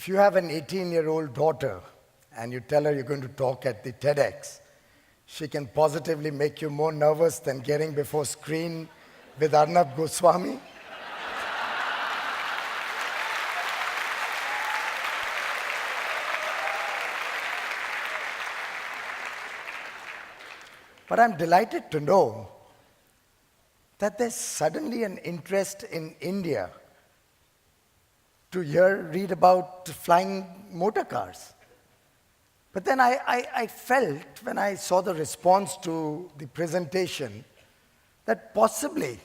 If you have an 18-year-old daughter and you tell her you're going to talk at the TEDx, she can positively make you more nervous than getting before screen with Arnab Goswami. But I'm delighted to know that there's suddenly an interest in India to read about flying motor cars. But then I felt, when I saw the response to the presentation, that possibly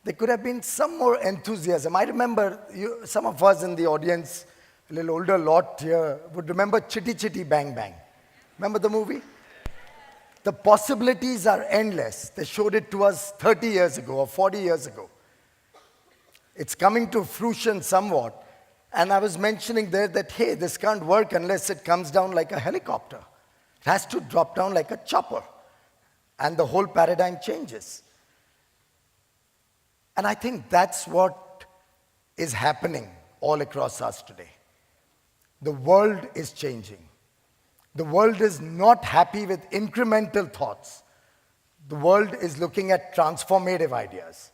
there could have been some more enthusiasm. I remember some of us in the audience, a little older lot here, would remember Chitty Chitty Bang Bang. Remember the movie? The possibilities are endless. They showed it to us 30 years ago or 40 years ago. It's coming to fruition somewhat. And I was mentioning there that, hey, this can't work unless it comes down like a helicopter. It has to drop down like a chopper. And the whole paradigm changes. And I think that's what is happening all across us today. The world is changing. The world is not happy with incremental thoughts. The world is looking at transformative ideas.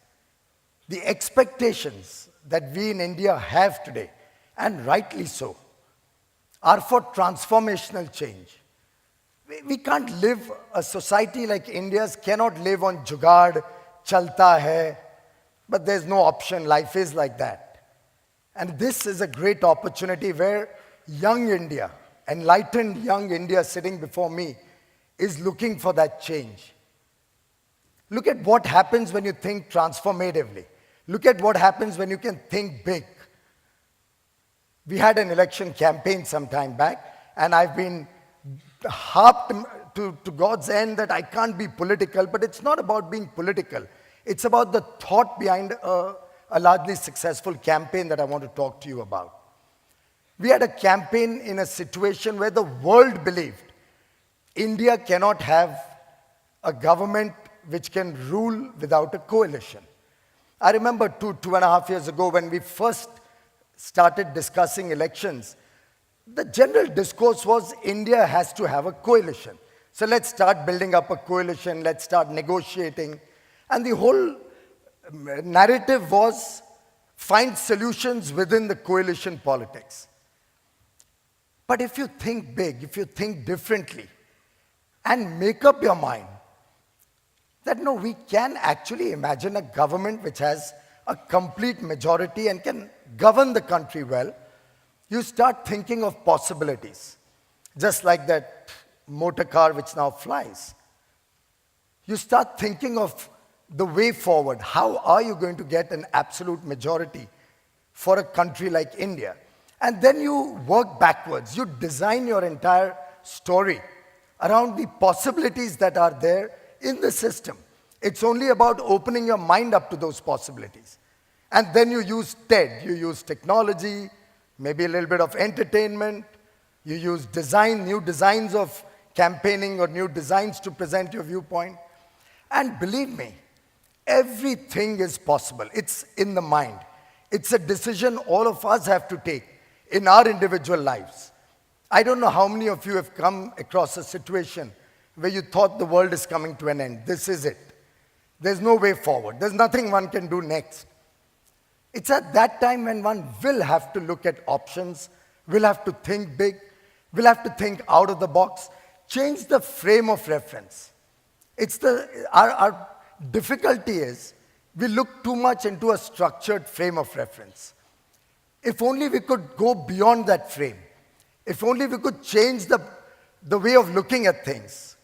The expectations that we in India have today, and rightly so, are for transformational change. We can't live, a society like India's cannot live on jugaad, chalta hai, but there's no option, life is like that. And this is a great opportunity where young India, enlightened young India sitting before me, is looking for that change. Look at what happens when you think transformatively. Look at what happens when you can think big. We had an election campaign some time back, and I've been harped to God's end that I can't be political, but it's not about being political. It's about the thought behind a largely successful campaign that I want to talk to you about. We had a campaign in a situation where the world believed India cannot have a government which can rule without a coalition. I remember 2.5 years ago when we first started discussing elections, the general discourse was India has to have a coalition. So let's start building up a coalition, let's start negotiating. And the whole narrative was find solutions within the coalition politics. But if you think big, if you think differently, and make up your mind that no, we can actually imagine a government which has a complete majority and can govern the country well, you start thinking of possibilities. Just like that motor car which now flies. You start thinking of the way forward. How are you going to get an absolute majority for a country like India? And then you work backwards. You design your entire story around the possibilities that are there in the system. It's only about opening your mind up to those possibilities. And then you use TED, you use technology, maybe a little bit of entertainment, you use design, new designs of campaigning or new designs to present your viewpoint. And believe me, everything is possible. It's in the mind. It's a decision all of us have to take in our individual lives. I don't know how many of you have come across a situation where you thought the world is coming to an end. This is it. There's no way forward. There's nothing one can do next. It's at that time when one will have to look at options, will have to think big, will have to think out of the box, change the frame of reference. Our difficulty is we look too much into a structured frame of reference. If only we could go beyond that frame. If only we could change the way of looking at things.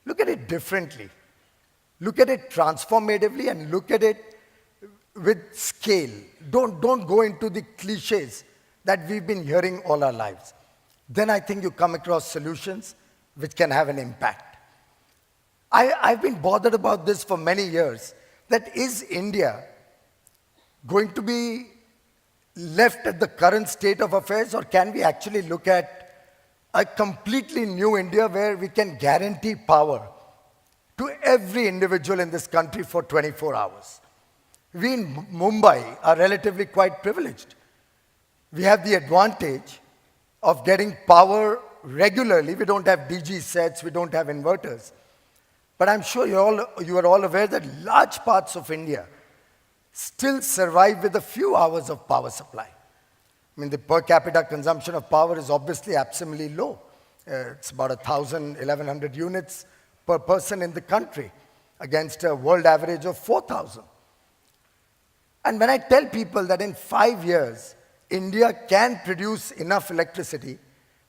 Look at it differently. Look at it transformatively and look at it with scale. Don't go into the cliches that we've been hearing all our lives. Then I think you come across solutions which can have an impact. I've been bothered about this for many years, that is India going to be left at the current state of affairs, or can we actually look at a completely new India where we can guarantee power to every individual in this country for 24 hours? We in Mumbai are relatively quite privileged. We have the advantage of getting power regularly. We don't have DG sets, we don't have inverters. But I'm sure you are all aware that large parts of India still survive with a few hours of power supply. I mean, the per capita consumption of power is obviously absurdly low. It's about 1,000, 1,100 units per person in the country against a world average of 4,000. And when I tell people that in 5 years, India can produce enough electricity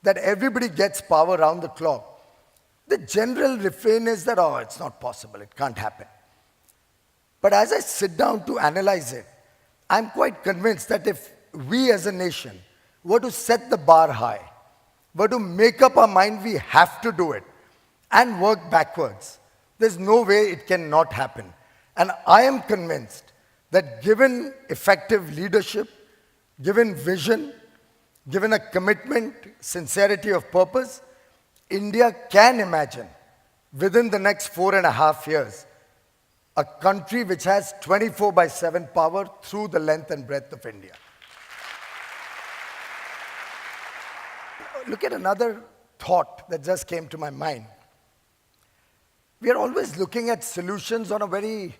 that everybody gets power round the clock, the general refrain is that, oh, it's not possible, it can't happen. But as I sit down to analyze it, I'm quite convinced that if we as a nation were to set the bar high, were to make up our mind we have to do it, and work backwards, there's no way it cannot happen. And I am convinced that given effective leadership, given vision, given a commitment, sincerity of purpose, India can imagine within the next 4.5 years a country which has 24/7 power through the length and breadth of India. Look at another thought that just came to my mind. We are always looking at solutions on a very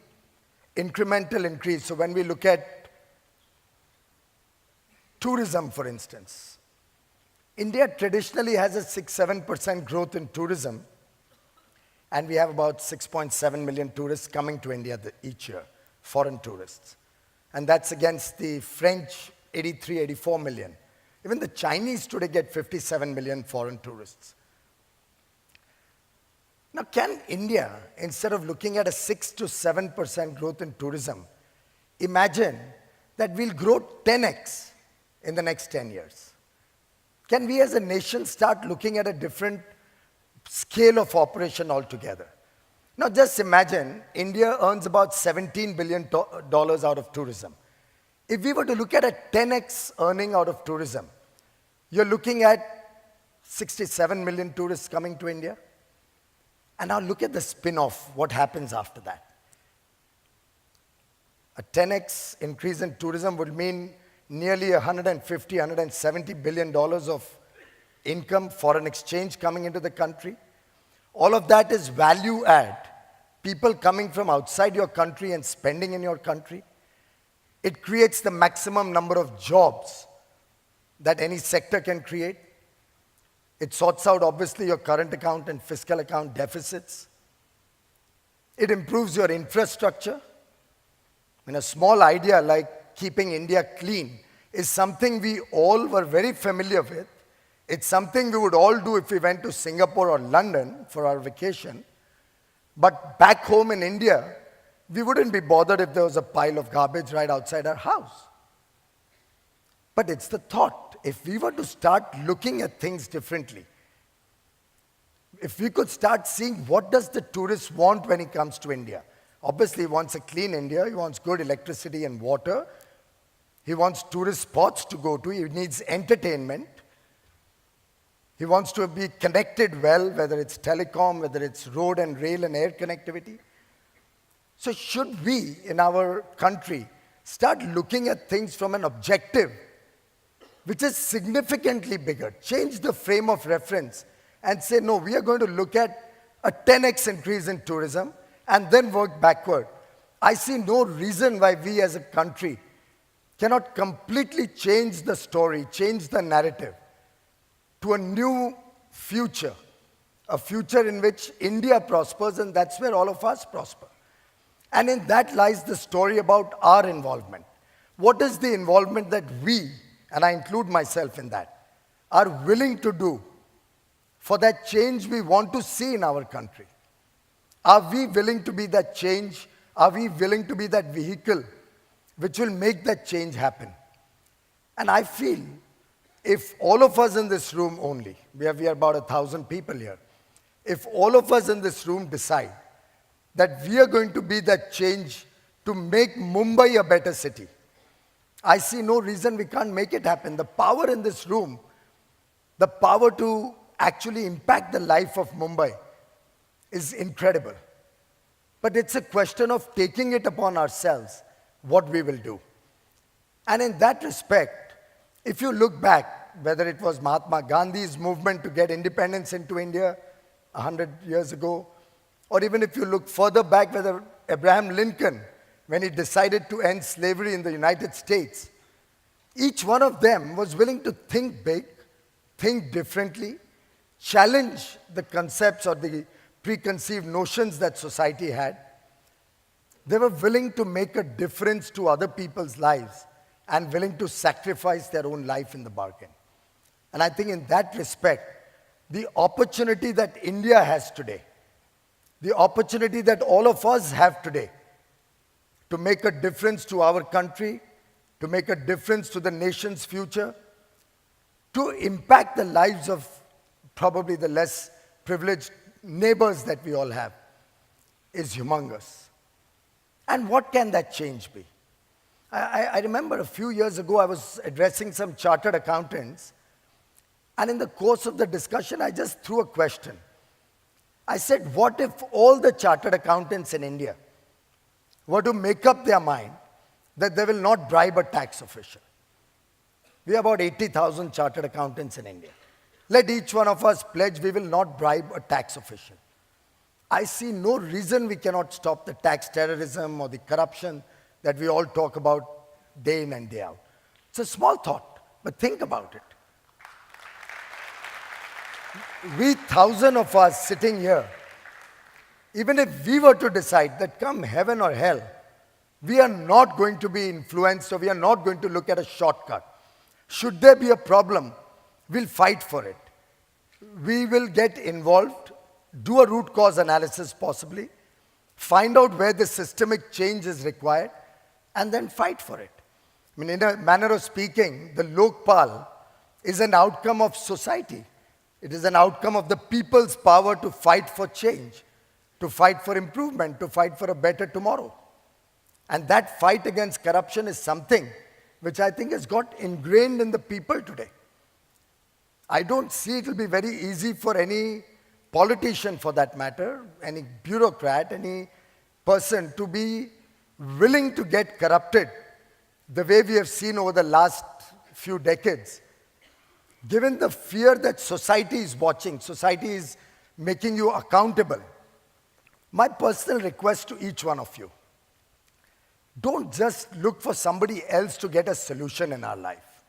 incremental increase. So when we look at tourism, for instance, India traditionally has a 6-7% growth in tourism, and we have about 6.7 million tourists coming to India each year, foreign tourists. And that's against the French 83-84 million. Even the Chinese today get 57 million foreign tourists. Now, can India, instead of looking at a 6 to 7% growth in tourism, imagine that we'll grow 10x in the next 10 years? Can we as a nation start looking at a different scale of operation altogether? Now, just imagine India earns about $17 billion out of tourism. If we were to look at a 10x earning out of tourism, you're looking at 67 million tourists coming to India. And now look at the spin-off, what happens after that. A 10x increase in tourism would mean nearly $150, $170 billion of income, foreign exchange coming into the country. All of that is value add. People coming from outside your country and spending in your country. It creates the maximum number of jobs that any sector can create. It sorts out, obviously, your current account and fiscal account deficits. It improves your infrastructure. And a small idea like keeping India clean is something we all were very familiar with. It's something we would all do if we went to Singapore or London for our vacation. But back home in India, we wouldn't be bothered if there was a pile of garbage right outside our house. But it's the thought. If we were to start looking at things differently, if we could start seeing what does the tourist want when he comes to India. Obviously, he wants a clean India. He wants good electricity and water. He wants tourist spots to go to. He needs entertainment. He wants to be connected well, whether it's telecom, whether it's road and rail and air connectivity. So should we, in our country, start looking at things from an objective which is significantly bigger, change the frame of reference and say, no, we are going to look at a 10x increase in tourism and then work backward. I see no reason why we as a country cannot completely change the story, change the narrative to a new future, a future in which India prospers, and that's where all of us prosper. And in that lies the story about our involvement. What is the involvement that we, and I include myself in that, are willing to do for that change we want to see in our country? Are we willing to be that change? Are we willing to be that vehicle which will make that change happen? And I feel if all of us in this room only, we are about 1,000 people here, if all of us in this room decide that we are going to be that change to make Mumbai a better city, I see no reason we can't make it happen. The power in this room, the power to actually impact the life of Mumbai is incredible. But it's a question of taking it upon ourselves, what we will do. And in that respect, if you look back, whether it was Mahatma Gandhi's movement to get independence into India 100 years ago, or even if you look further back, whether Abraham Lincoln, when he decided to end slavery in the United States, each one of them was willing to think big, think differently, challenge the concepts or the preconceived notions that society had. They were willing to make a difference to other people's lives and willing to sacrifice their own life in the bargain. And I think in that respect, the opportunity that India has today, the opportunity that all of us have today to make a difference to our country, to make a difference to the nation's future, to impact the lives of probably the less privileged neighbors that we all have, is humongous. And what can that change be? I remember a few years ago, I was addressing some chartered accountants, and in the course of the discussion, I just threw a question. I said, what if all the chartered accountants in India were to make up their mind that they will not bribe a tax official? We have about 80,000 chartered accountants in India. Let each one of us pledge we will not bribe a tax official. I see no reason we cannot stop the tax terrorism or the corruption that we all talk about day in and day out. It's a small thought, but think about it. We, 1,000 of us sitting here, even if we were to decide that come heaven or hell, we are not going to be influenced or we are not going to look at a shortcut. Should there be a problem, we'll fight for it. We will get involved, do a root cause analysis possibly, find out where the systemic change is required, and then fight for it. I mean, in a manner of speaking, the Lokpal is an outcome of society. It is an outcome of the people's power to fight for change, to fight for improvement, to fight for a better tomorrow. And that fight against corruption is something which I think has got ingrained in the people today. I don't see it will be very easy for any politician for that matter, any bureaucrat, any person to be willing to get corrupted the way we have seen over the last few decades. Given the fear that society is watching, society is making you accountable, my personal request to each one of you, don't just look for somebody else to get a solution in our life.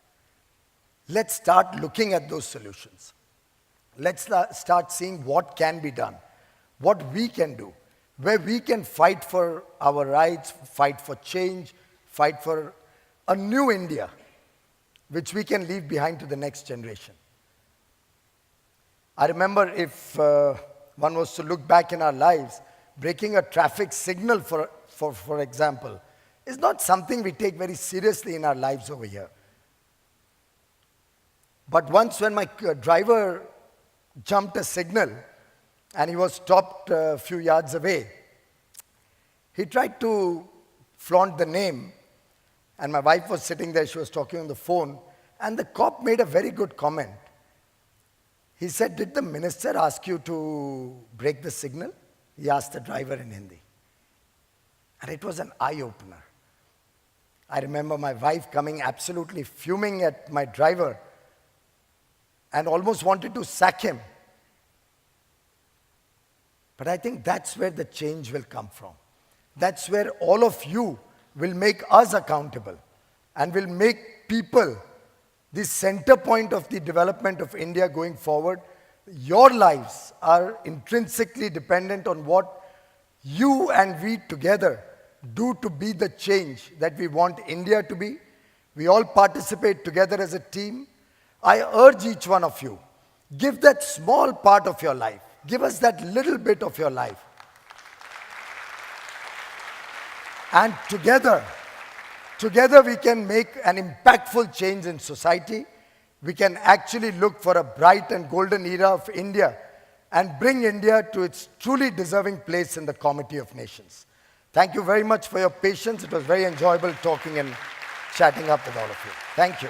Let's start looking at those solutions. Let's start seeing what can be done, what we can do, where we can fight for our rights, fight for change, fight for a new India, which we can leave behind to the next generation. I remember if one was to look back in our lives, breaking a traffic signal, for example, is not something we take very seriously in our lives over here. But once when my driver jumped a signal and he was stopped a few yards away, he tried to flaunt the name, and my wife was sitting there, she was talking on the phone, and the cop made a very good comment. He said, "Did the minister ask you to break the signal?" He asked the driver in Hindi. And it was an eye-opener. I remember my wife coming absolutely fuming at my driver and almost wanted to sack him. But I think that's where the change will come from. That's where all of you will make us accountable and will make people the center point of the development of India going forward. Your lives are intrinsically dependent on what you and we together do to be the change that we want India to be. We all participate together as a team. I urge each one of you, give that small part of your life. Give us that little bit of your life. And together we can make an impactful change in society. We can actually look for a bright and golden era of India and bring India to its truly deserving place in the Comity of Nations. Thank you very much for your patience. It was very enjoyable talking and chatting up with all of you. Thank you.